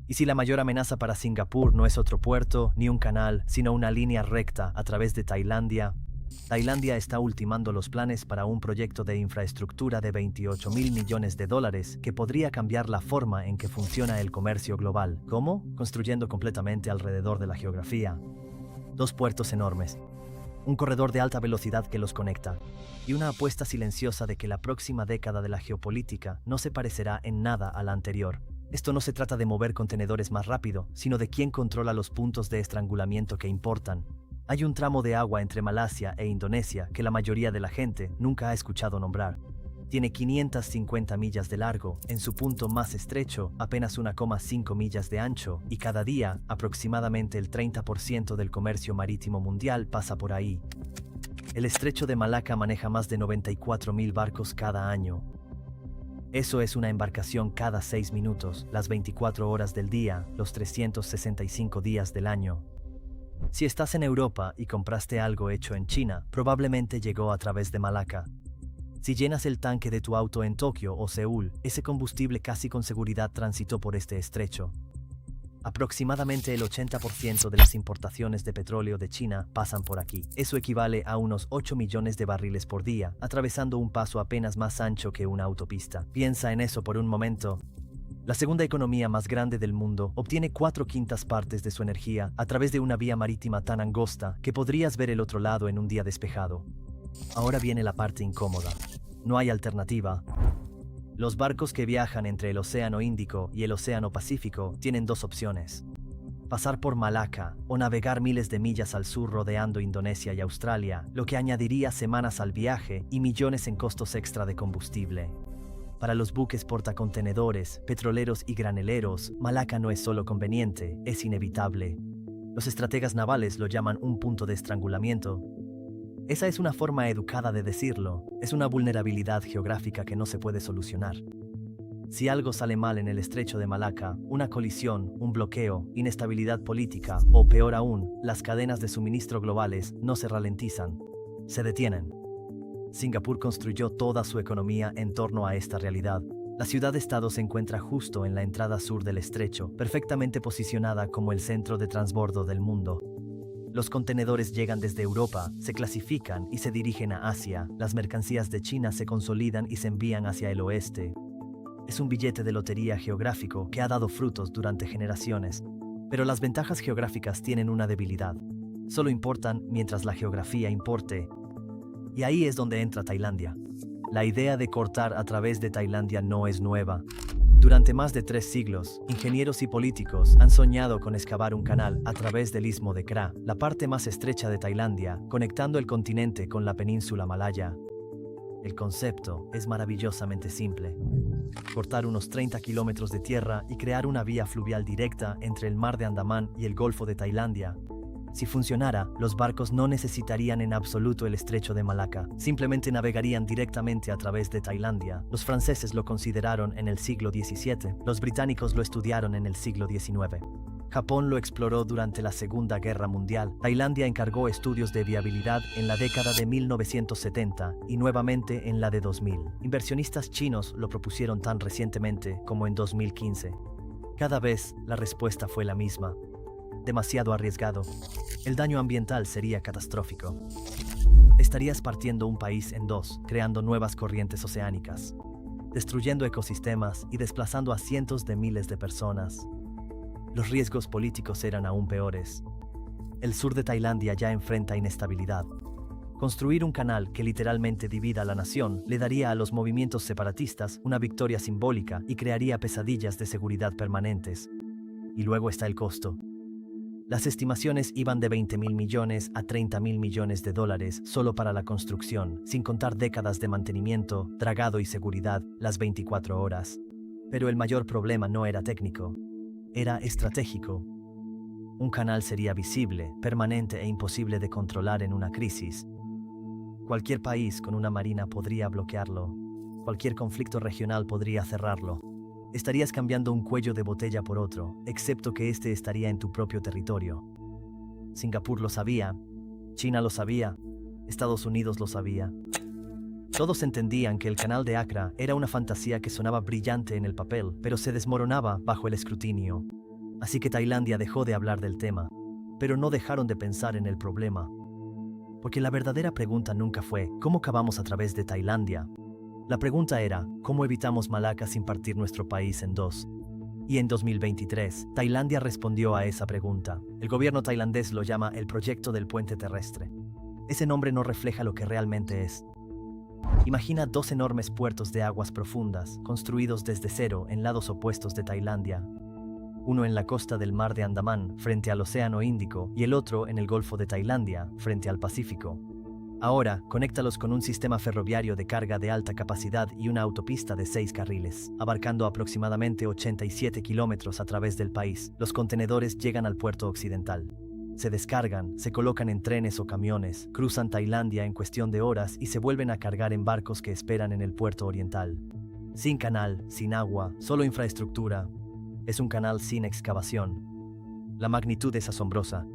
Y si la mayor amenaza para Singapur no es otro puerto ni un canal, sino una línea recta a través de Tailandia, Tailandia está ultimando los planes para un proyecto de infraestructura de 28.000 millones de dólares que podría cambiar la forma en que funciona el comercio global. ¿Cómo? Construyendo completamente alrededor de la geografía. 2 puertos enormes, un corredor de alta velocidad que los conecta, y una apuesta silenciosa de que la próxima década de la geopolítica no se parecerá en nada a la anterior. Esto no se trata de mover contenedores más rápido, sino de quién controla los puntos de estrangulamiento que importan. Hay un tramo de agua entre Malasia e Indonesia que la mayoría de la gente nunca ha escuchado nombrar. Tiene 550 millas de largo, en su punto más estrecho, apenas 1,5 millas de ancho, y cada día, aproximadamente el 30% del comercio marítimo mundial pasa por ahí. El estrecho de Malaca maneja más de 94.000 barcos cada año. Eso es una embarcación cada 6 minutos, las 24 horas del día, los 365 días del año. Si estás en Europa y compraste algo hecho en China, probablemente llegó a través de Malaca. Si llenas el tanque de tu auto en Tokio o Seúl, ese combustible casi con seguridad transitó por este estrecho. Aproximadamente el 80% de las importaciones de petróleo de China pasan por aquí. Eso equivale a unos 8 millones de barriles por día, atravesando un paso apenas más ancho que una autopista. Piensa en eso por un momento. La segunda economía más grande del mundo obtiene 4/5 partes de su energía a través de una vía marítima tan angosta que podrías ver el otro lado en un día despejado. Ahora viene la parte incómoda. No hay alternativa. Los barcos que viajan entre el Océano Índico y el Océano Pacífico tienen 2 opciones: pasar por Malaca o navegar miles de millas al sur rodeando Indonesia y Australia, lo que añadiría semanas al viaje y millones en costos extra de combustible. Para los buques portacontenedores, petroleros y graneleros, Malaca no es solo conveniente, es inevitable. Los estrategas navales lo llaman un punto de estrangulamiento. Esa es una forma educada de decirlo, es una vulnerabilidad geográfica que no se puede solucionar. Si algo sale mal en el estrecho de Malaca, una colisión, un bloqueo, inestabilidad política o peor aún, las cadenas de suministro globales no se ralentizan, se detienen. Singapur construyó toda su economía en torno a esta realidad. La ciudad-estado se encuentra justo en la entrada sur del estrecho, perfectamente posicionada como el centro de transbordo del mundo. Los contenedores llegan desde Europa, se clasifican y se dirigen a Asia. Las mercancías de China se consolidan y se envían hacia el oeste. Es un billete de lotería geográfico que ha dado frutos durante generaciones. Pero las ventajas geográficas tienen una debilidad. Solo importan mientras la geografía importe. Y ahí es donde entra Tailandia. La idea de cortar a través de Tailandia no es nueva. Durante más de 3 siglos, ingenieros y políticos han soñado con excavar un canal a través del istmo de Kra, la parte más estrecha de Tailandia, conectando el continente con la península malaya. El concepto es maravillosamente simple. Cortar unos 30 kilómetros de tierra y crear una vía fluvial directa entre el mar de Andamán y el Golfo de Tailandia. Si funcionara, los barcos no necesitarían en absoluto el estrecho de Malaca, simplemente navegarían directamente a través de Tailandia. Los franceses lo consideraron en el siglo XVII, los británicos lo estudiaron en el siglo XIX. Japón lo exploró durante la Segunda Guerra Mundial. Tailandia encargó estudios de viabilidad en la década de 1970 y nuevamente en la de 2000. Inversionistas chinos lo propusieron tan recientemente como en 2015. Cada vez la respuesta fue la misma: demasiado arriesgado. El daño ambiental sería catastrófico. Estarías partiendo un país en 2, creando nuevas corrientes oceánicas, destruyendo ecosistemas y desplazando a cientos de miles de personas. Los riesgos políticos eran aún peores. El sur de Tailandia ya enfrenta inestabilidad. Construir un canal que literalmente divida a la nación le daría a los movimientos separatistas una victoria simbólica y crearía pesadillas de seguridad permanentes. Y luego está el costo. Las estimaciones iban de 20.000 millones a 30.000 millones de dólares solo para la construcción, sin contar décadas de mantenimiento, dragado y seguridad, las 24 horas. Pero el mayor problema no era técnico, era estratégico. Un canal sería visible, permanente e imposible de controlar en una crisis. Cualquier país con una marina podría bloquearlo. Cualquier conflicto regional podría cerrarlo. Estarías cambiando un cuello de botella por otro, excepto que este estaría en tu propio territorio. Singapur lo sabía, China lo sabía, Estados Unidos lo sabía. Todos entendían que el canal de Accra era una fantasía que sonaba brillante en el papel, pero se desmoronaba bajo el escrutinio. Así que Tailandia dejó de hablar del tema, pero no dejaron de pensar en el problema. Porque la verdadera pregunta nunca fue ¿cómo cavamos a través de Tailandia? La pregunta era ¿cómo evitamos Malaca sin partir nuestro país en dos? Y en 2023, Tailandia respondió a esa pregunta. El gobierno tailandés lo llama el proyecto del puente terrestre. Ese nombre no refleja lo que realmente es. Imagina dos enormes puertos de aguas profundas, construidos desde cero en lados opuestos de Tailandia. Uno en la costa del mar de Andamán, frente al Océano Índico, y el otro en el Golfo de Tailandia, frente al Pacífico. Ahora, conéctalos con un sistema ferroviario de carga de alta capacidad y una autopista de 6 carriles, abarcando aproximadamente 87 kilómetros a través del país. Los contenedores llegan al puerto occidental. Se descargan, se colocan en trenes o camiones, cruzan Tailandia en cuestión de horas y se vuelven a cargar en barcos que esperan en el puerto oriental. Sin canal, sin agua, solo infraestructura. Es un canal sin excavación. La magnitud es asombrosa.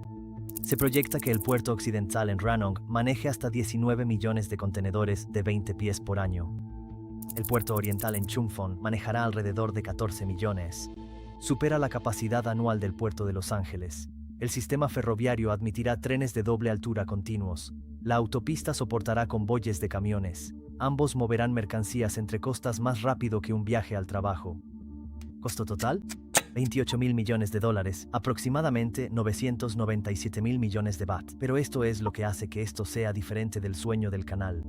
Se proyecta que el puerto occidental en Ranong maneje hasta 19 millones de contenedores de 20 pies por año. El puerto oriental en Chumphon manejará alrededor de 14 millones. Supera la capacidad anual del puerto de Los Ángeles. El sistema ferroviario admitirá trenes de doble altura continuos. La autopista soportará convoyes de camiones. Ambos moverán mercancías entre costas más rápido que un viaje al trabajo. ¿Costo total? 28.000 millones de dólares, aproximadamente 997.000 millones de baht. Pero esto es lo que hace que esto sea diferente del sueño del canal.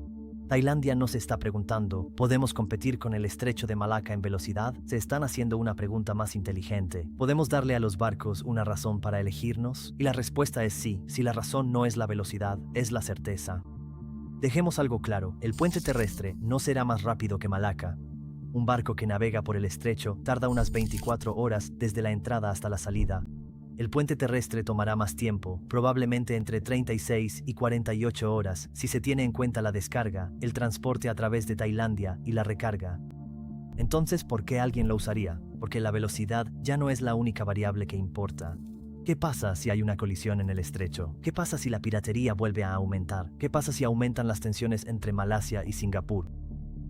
Tailandia no se está preguntando, ¿podemos competir con el estrecho de Malaca en velocidad? Se están haciendo una pregunta más inteligente. ¿Podemos darle a los barcos una razón para elegirnos? Y la respuesta es sí, si la razón no es la velocidad, es la certeza. Dejemos algo claro, el puente terrestre no será más rápido que Malaca. Un barco que navega por el estrecho tarda unas 24 horas desde la entrada hasta la salida. El puente terrestre tomará más tiempo, probablemente entre 36 y 48 horas, si se tiene en cuenta la descarga, el transporte a través de Tailandia y la recarga. Entonces, ¿por qué alguien lo usaría? Porque la velocidad ya no es la única variable que importa. ¿Qué pasa si hay una colisión en el estrecho? ¿Qué pasa si la piratería vuelve a aumentar? ¿Qué pasa si aumentan las tensiones entre Malasia y Singapur?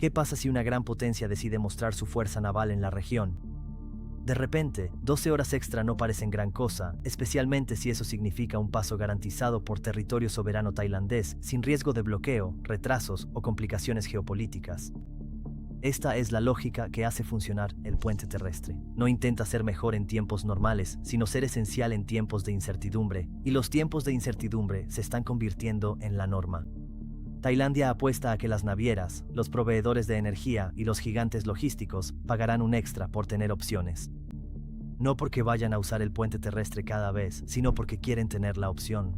¿Qué pasa si una gran potencia decide mostrar su fuerza naval en la región? De repente, 12 horas extra no parecen gran cosa, especialmente si eso significa un paso garantizado por territorio soberano tailandés, sin riesgo de bloqueo, retrasos o complicaciones geopolíticas. Esta es la lógica que hace funcionar el puente terrestre. No intenta ser mejor en tiempos normales, sino ser esencial en tiempos de incertidumbre, y los tiempos de incertidumbre se están convirtiendo en la norma. Tailandia apuesta a que las navieras, los proveedores de energía y los gigantes logísticos pagarán un extra por tener opciones. No porque vayan a usar el puente terrestre cada vez, sino porque quieren tener la opción.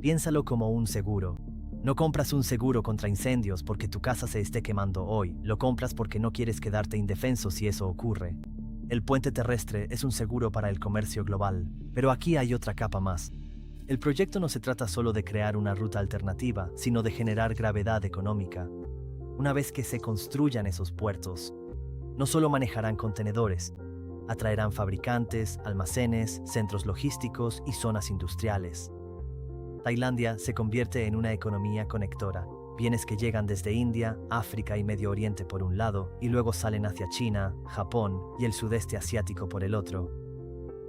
Piénsalo como un seguro. No compras un seguro contra incendios porque tu casa se esté quemando hoy, lo compras porque no quieres quedarte indefenso si eso ocurre. El puente terrestre es un seguro para el comercio global, pero aquí hay otra capa más. El proyecto no se trata solo de crear una ruta alternativa, sino de generar gravedad económica. Una vez que se construyan esos puertos, no solo manejarán contenedores, atraerán fabricantes, almacenes, centros logísticos y zonas industriales. Tailandia se convierte en una economía conectora. Bienes que llegan desde India, África y Medio Oriente por un lado, y luego salen hacia China, Japón y el sudeste asiático por el otro.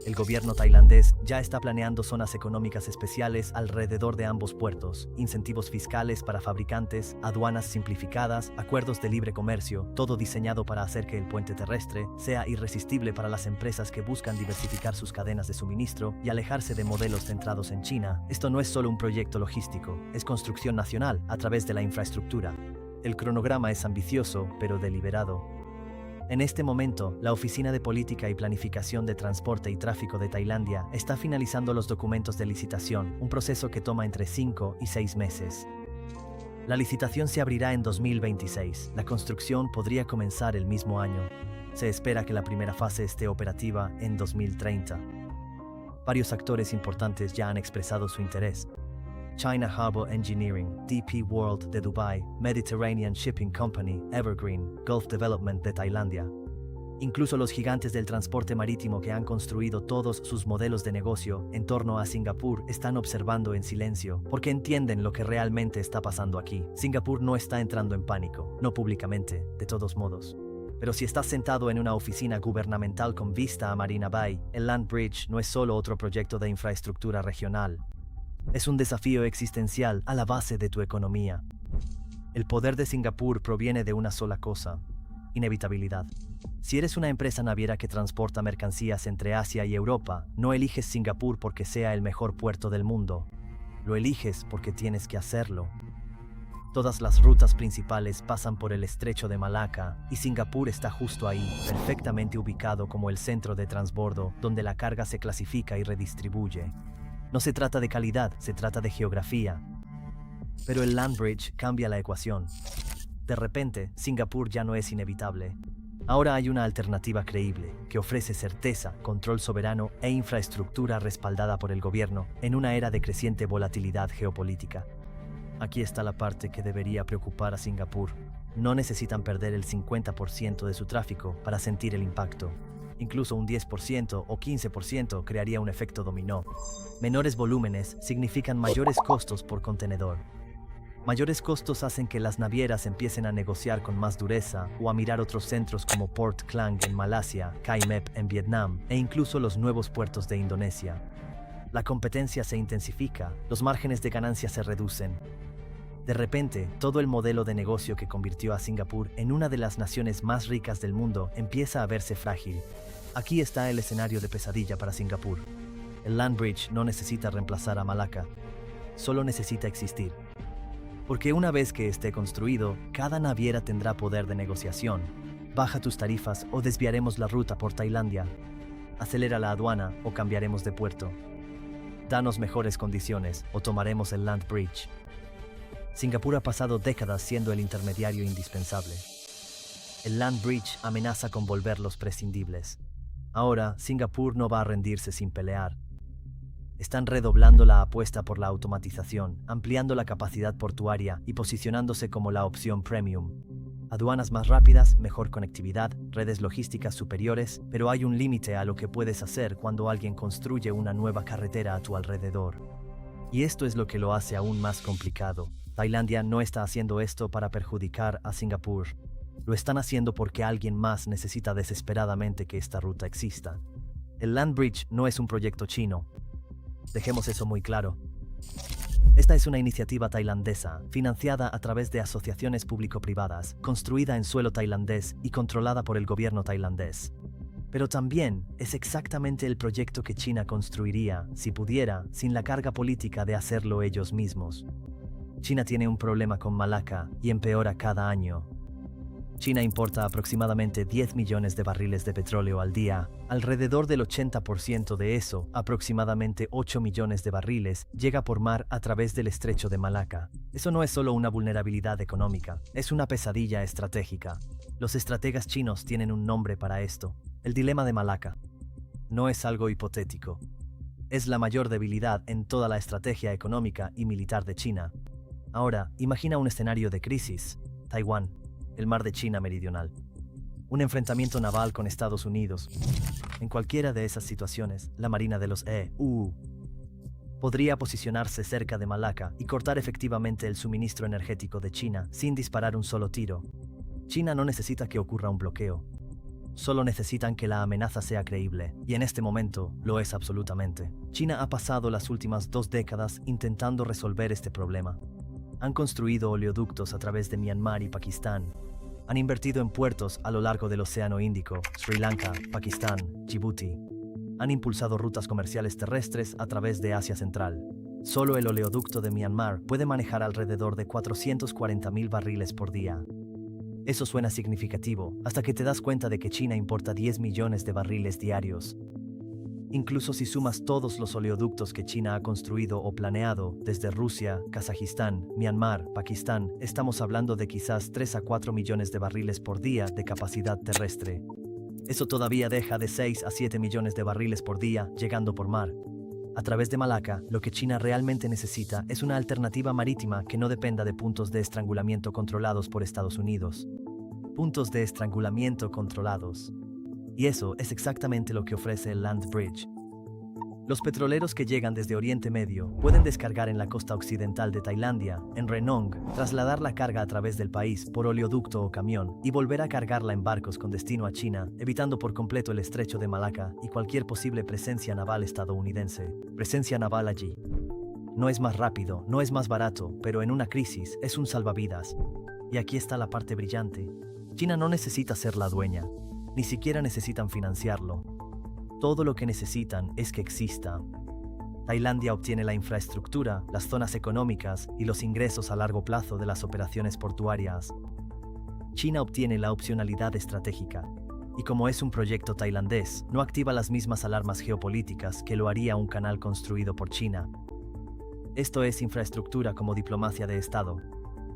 El gobierno tailandés ya está planeando zonas económicas especiales alrededor de ambos puertos, incentivos fiscales para fabricantes, aduanas simplificadas, acuerdos de libre comercio, todo diseñado para hacer que el puente terrestre sea irresistible para las empresas que buscan diversificar sus cadenas de suministro y alejarse de modelos centrados en China. Esto no es solo un proyecto logístico, es construcción nacional a través de la infraestructura. El cronograma es ambicioso, pero deliberado. En este momento, la Oficina de Política y Planificación de Transporte y Tráfico de Tailandia está finalizando los documentos de licitación, un proceso que toma entre 5 y 6 meses. La licitación se abrirá en 2026. La construcción podría comenzar el mismo año. Se espera que la primera fase esté operativa en 2030. Varios actores importantes ya han expresado su interés. China Harbour Engineering, DP World de Dubai, Mediterranean Shipping Company, Evergreen, Gulf Development de Tailandia. Incluso los gigantes del transporte marítimo que han construido todos sus modelos de negocio en torno a Singapur están observando en silencio, porque entienden lo que realmente está pasando aquí. Singapur no está entrando en pánico, no públicamente, de todos modos. Pero si estás sentado en una oficina gubernamental con vista a Marina Bay, el Land Bridge no es solo otro proyecto de infraestructura regional. Es un desafío existencial a la base de tu economía. El poder de Singapur proviene de una sola cosa: inevitabilidad. Si eres una empresa naviera que transporta mercancías entre Asia y Europa, no eliges Singapur porque sea el mejor puerto del mundo. Lo eliges porque tienes que hacerlo. Todas las rutas principales pasan por el estrecho de Malaca, y Singapur está justo ahí, perfectamente ubicado como el centro de transbordo, donde la carga se clasifica y redistribuye. No se trata de calidad, se trata de geografía. Pero el Land Bridge cambia la ecuación. De repente, Singapur ya no es inevitable. Ahora hay una alternativa creíble, que ofrece certeza, control soberano e infraestructura respaldada por el gobierno, en una era de creciente volatilidad geopolítica. Aquí está la parte que debería preocupar a Singapur. No necesitan perder el 50% de su tráfico para sentir el impacto. Incluso un 10% o 15% crearía un efecto dominó. Menores volúmenes significan mayores costos por contenedor. Mayores costos hacen que las navieras empiecen a negociar con más dureza o a mirar otros centros como Port Klang en Malasia, Kai Mep en Vietnam e incluso los nuevos puertos de Indonesia. La competencia se intensifica, los márgenes de ganancia se reducen. De repente, todo el modelo de negocio que convirtió a Singapur en una de las naciones más ricas del mundo empieza a verse frágil. Aquí está el escenario de pesadilla para Singapur. El Land Bridge no necesita reemplazar a Malaca, solo necesita existir. Porque una vez que esté construido, cada naviera tendrá poder de negociación. Baja tus tarifas o desviaremos la ruta por Tailandia. Acelera la aduana o cambiaremos de puerto. Danos mejores condiciones o tomaremos el Land Bridge. Singapur ha pasado décadas siendo el intermediario indispensable. El Land Bridge amenaza con volverlos prescindibles. Ahora, Singapur no va a rendirse sin pelear. Están redoblando la apuesta por la automatización, ampliando la capacidad portuaria y posicionándose como la opción premium. Aduanas más rápidas, mejor conectividad, redes logísticas superiores, pero hay un límite a lo que puedes hacer cuando alguien construye una nueva carretera a tu alrededor. Y esto es lo que lo hace aún más complicado. Tailandia no está haciendo esto para perjudicar a Singapur. Lo están haciendo porque alguien más necesita desesperadamente que esta ruta exista. El Land Bridge no es un proyecto chino. Dejemos eso muy claro. Esta es una iniciativa tailandesa, financiada a través de asociaciones público-privadas, construida en suelo tailandés y controlada por el gobierno tailandés. Pero también es exactamente el proyecto que China construiría, si pudiera, sin la carga política de hacerlo ellos mismos. China tiene un problema con Malaca y empeora cada año. China importa aproximadamente 10 millones de barriles de petróleo al día. Alrededor del 80% de eso, aproximadamente 8 millones de barriles, llega por mar a través del estrecho de Malaca. Eso no es solo una vulnerabilidad económica, es una pesadilla estratégica. Los estrategas chinos tienen un nombre para esto: el dilema de Malaca. No es algo hipotético. Es la mayor debilidad en toda la estrategia económica y militar de China. Ahora, imagina un escenario de crisis. Taiwán, el mar de China meridional. Un enfrentamiento naval con Estados Unidos. En cualquiera de esas situaciones, la Marina de los EU podría posicionarse cerca de Malaca y cortar efectivamente el suministro energético de China sin disparar un solo tiro. China no necesita que ocurra un bloqueo. Solo necesitan que la amenaza sea creíble, y en este momento lo es absolutamente. China ha pasado las últimas 2 décadas intentando resolver este problema. Han construido oleoductos a través de Myanmar y Pakistán. Han invertido en puertos a lo largo del Océano Índico, Sri Lanka, Pakistán, Djibouti. Han impulsado rutas comerciales terrestres a través de Asia Central. Solo el oleoducto de Myanmar puede manejar alrededor de 440.000 barriles por día. Eso suena significativo, hasta que te das cuenta de que China importa 10 millones de barriles diarios. Incluso si sumas todos los oleoductos que China ha construido o planeado, desde Rusia, Kazajistán, Myanmar, Pakistán, estamos hablando de quizás 3 a 4 millones de barriles por día de capacidad terrestre. Eso todavía deja de 6 a 7 millones de barriles por día llegando por mar. A través de Malaca, lo que China realmente necesita es una alternativa marítima que no dependa de puntos de estrangulamiento controlados por Estados Unidos. Puntos de estrangulamiento controlados. Y eso es exactamente lo que ofrece el Land Bridge. Los petroleros que llegan desde Oriente Medio pueden descargar en la costa occidental de Tailandia, en Renong, trasladar la carga a través del país por oleoducto o camión y volver a cargarla en barcos con destino a China, evitando por completo el estrecho de Malaca y cualquier posible presencia naval estadounidense. Presencia naval allí. No es más rápido, no es más barato, pero en una crisis es un salvavidas. Y aquí está la parte brillante. China no necesita ser la dueña, ni siquiera necesitan financiarlo. Todo lo que necesitan es que exista. Tailandia obtiene la infraestructura, las zonas económicas y los ingresos a largo plazo de las operaciones portuarias. China obtiene la opcionalidad estratégica. Y como es un proyecto tailandés, no activa las mismas alarmas geopolíticas que lo haría un canal construido por China. Esto es infraestructura como diplomacia de Estado.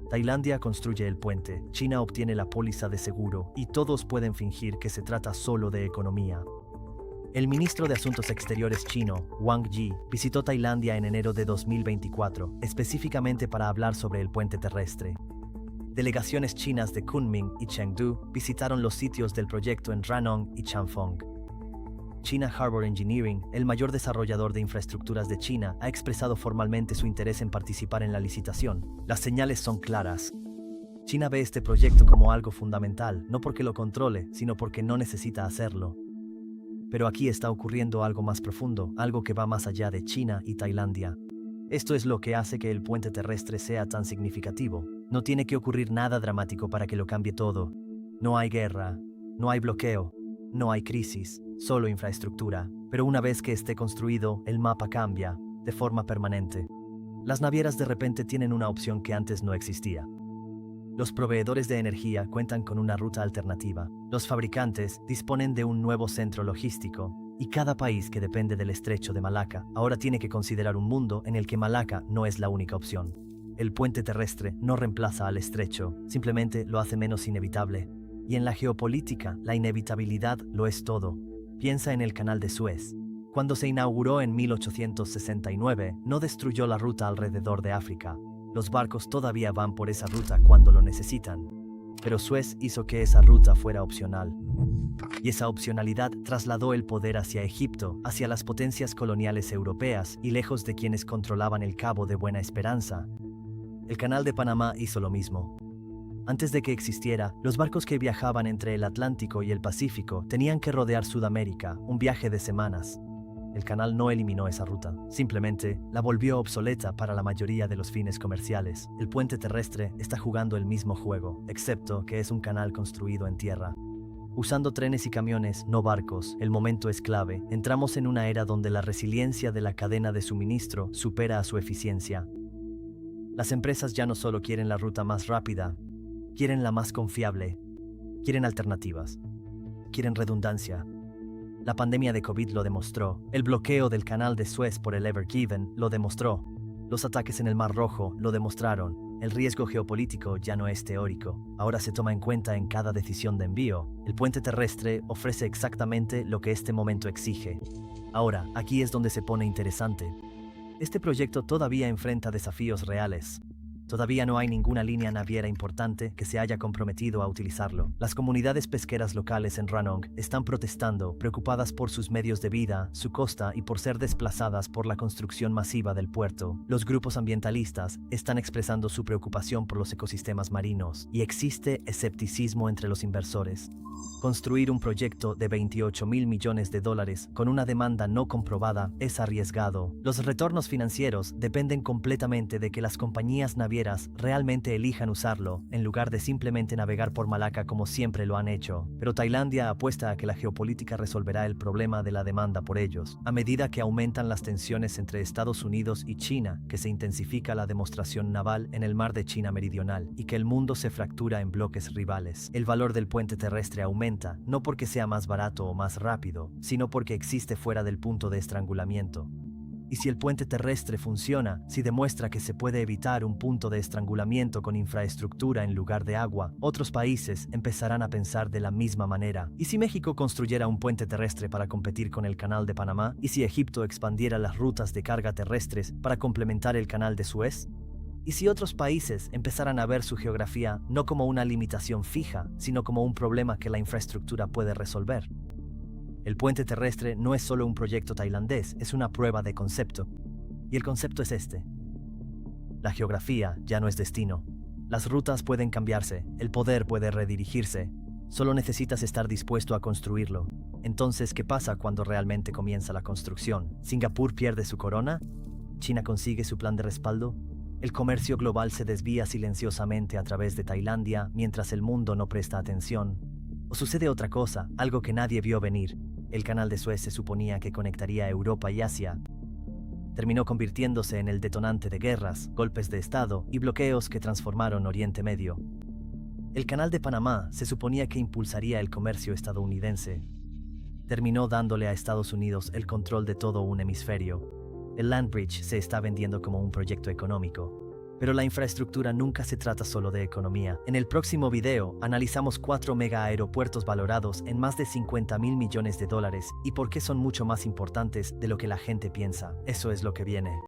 Tailandia construye el puente, China obtiene la póliza de seguro y todos pueden fingir que se trata solo de economía. El ministro de Asuntos Exteriores chino, Wang Yi, visitó Tailandia en enero de 2024, específicamente para hablar sobre el puente terrestre. Delegaciones chinas de Kunming y Chengdu visitaron los sitios del proyecto en Ranong y Chanfeng. China Harbour Engineering, el mayor desarrollador de infraestructuras de China, ha expresado formalmente su interés en participar en la licitación. Las señales son claras. China ve este proyecto como algo fundamental, no porque lo controle, sino porque no necesita hacerlo. Pero aquí está ocurriendo algo más profundo, algo que va más allá de China y Tailandia. Esto es lo que hace que el puente terrestre sea tan significativo. No tiene que ocurrir nada dramático para que lo cambie todo. No hay guerra, no hay bloqueo, no hay crisis, solo infraestructura. Pero una vez que esté construido, el mapa cambia, de forma permanente. Las navieras de repente tienen una opción que antes no existía. Los proveedores de energía cuentan con una ruta alternativa. Los fabricantes disponen de un nuevo centro logístico. Y cada país que depende del estrecho de Malaca ahora tiene que considerar un mundo en el que Malaca no es la única opción. El puente terrestre no reemplaza al estrecho, simplemente lo hace menos inevitable. Y en la geopolítica, la inevitabilidad lo es todo. Piensa en el Canal de Suez. Cuando se inauguró en 1869, no destruyó la ruta alrededor de África. Los barcos todavía van por esa ruta cuando lo necesitan. Pero Suez hizo que esa ruta fuera opcional. Y esa opcionalidad trasladó el poder hacia Egipto, hacia las potencias coloniales europeas y lejos de quienes controlaban el Cabo de Buena Esperanza. El Canal de Panamá hizo lo mismo. Antes de que existiera, los barcos que viajaban entre el Atlántico y el Pacífico tenían que rodear Sudamérica, un viaje de semanas. El canal no eliminó esa ruta, simplemente la volvió obsoleta para la mayoría de los fines comerciales. El puente terrestre está jugando el mismo juego, excepto que es un canal construido en tierra. Usando trenes y camiones, no barcos, el momento es clave. Entramos en una era donde la resiliencia de la cadena de suministro supera a su eficiencia. Las empresas ya no solo quieren la ruta más rápida, quieren la más confiable, quieren alternativas, quieren redundancia. La pandemia de COVID lo demostró, el bloqueo del canal de Suez por el Ever Given lo demostró, los ataques en el Mar Rojo lo demostraron. El riesgo geopolítico ya no es teórico, ahora se toma en cuenta en cada decisión de envío. El puente terrestre ofrece exactamente lo que este momento exige. Ahora, aquí es donde se pone interesante. Este proyecto todavía enfrenta desafíos reales. Todavía no hay ninguna línea naviera importante que se haya comprometido a utilizarlo. Las comunidades pesqueras locales en Ranong están protestando, preocupadas por sus medios de vida, su costa y por ser desplazadas por la construcción masiva del puerto. Los grupos ambientalistas están expresando su preocupación por los ecosistemas marinos y existe escepticismo entre los inversores. Construir un proyecto de $28,000 millones con una demanda no comprobada es arriesgado. Los retornos financieros dependen completamente de que las compañías navieras realmente elijan usarlo, en lugar de simplemente navegar por Malaca como siempre lo han hecho. Pero Tailandia apuesta a que la geopolítica resolverá el problema de la demanda por ellos. A medida que aumentan las tensiones entre Estados Unidos y China, que se intensifica la demostración naval en el mar de China Meridional y que el mundo se fractura en bloques rivales, el valor del puente terrestre aumenta, no porque sea más barato o más rápido, sino porque existe fuera del punto de estrangulamiento. Y si el puente terrestre funciona, si demuestra que se puede evitar un punto de estrangulamiento con infraestructura en lugar de agua, otros países empezarán a pensar de la misma manera. ¿Y si México construyera un puente terrestre para competir con el Canal de Panamá? ¿Y si Egipto expandiera las rutas de carga terrestres para complementar el Canal de Suez? ¿Y si otros países empezaran a ver su geografía no como una limitación fija, sino como un problema que la infraestructura puede resolver? El puente terrestre no es solo un proyecto tailandés, es una prueba de concepto. Y el concepto es este. La geografía ya no es destino. Las rutas pueden cambiarse, el poder puede redirigirse. Solo necesitas estar dispuesto a construirlo. Entonces, ¿qué pasa cuando realmente comienza la construcción? ¿Singapur pierde su corona? ¿China consigue su plan de respaldo? ¿El comercio global se desvía silenciosamente a través de Tailandia mientras el mundo no presta atención? ¿O sucede otra cosa, algo que nadie vio venir? El canal de Suez se suponía que conectaría Europa y Asia. Terminó convirtiéndose en el detonante de guerras, golpes de Estado y bloqueos que transformaron Oriente Medio. El canal de Panamá se suponía que impulsaría el comercio estadounidense. Terminó dándole a Estados Unidos el control de todo un hemisferio. El Land Bridge se está vendiendo como un proyecto económico. Pero la infraestructura nunca se trata solo de economía. En el próximo video analizamos 4 mega aeropuertos valorados en más de $50,000 millones y por qué son mucho más importantes de lo que la gente piensa. Eso es lo que viene.